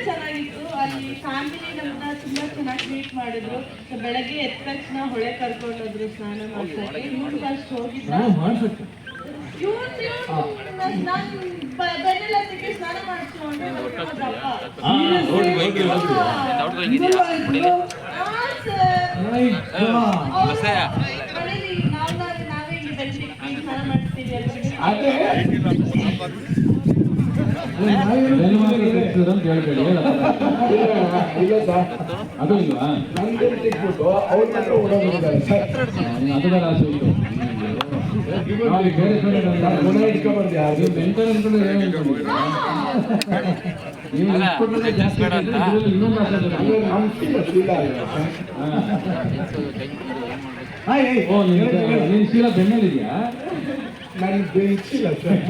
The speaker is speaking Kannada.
ಚೆನ್ನಾಗಿತ್ತು. ಅಲ್ಲಿ ಫ್ಯಾಮಿಲಿ ನಮ್ಮನ್ನ ತುಂಬಾ ಚೆನ್ನಾಗಿ ಟ್ರೀಟ್ ಮಾಡಿದ್ರು. ಬೆಳಗ್ಗೆ ಎದ್ದ ತಕ್ಷಣ ಹೊಳೆ ಕರ್ಕೊಂಡೋದ್ರು ಸ್ನಾನ ಮಾಡ್ಸಕ್ಕೆ. ಇವ್ನು ಫಸ್ಟ್ ಹೋಗಿದ್ದ, ನಾನು ಬೆನ್ನೆಲ್ಲ ತಿಕ್ಕಿ ಸ್ನಾನ ಮಾಡಿಸ್ಕೊಂಡೆ. ನಾವೇ ಇಲ್ಲಿ ಬೆನ್ನಿಗೆ ಸ್ನಾನ ಮಾಡಿಸ್ತೀವಿ ಅದು ಇಲ್ವಾ? ಸಿಕ್ಬಿಟ್ಟು ಅವ್ರ ಮಾತ್ರ ಓಡೋಗಿದ್ದಾರೆ ಗುಣ ಇಟ್ಕೊಂಡ್ಬಂದು ಯಾರು ಬೆಂಕರ್ ಅನ್ಕೊಂಡು ನೀನು ಶೀಲ ಬೆನ್ನಲ್ಲಿದ್ಯಾ? ನನಗೆ ಇಚ್ಚಿಲ್ಲ ಸರ್.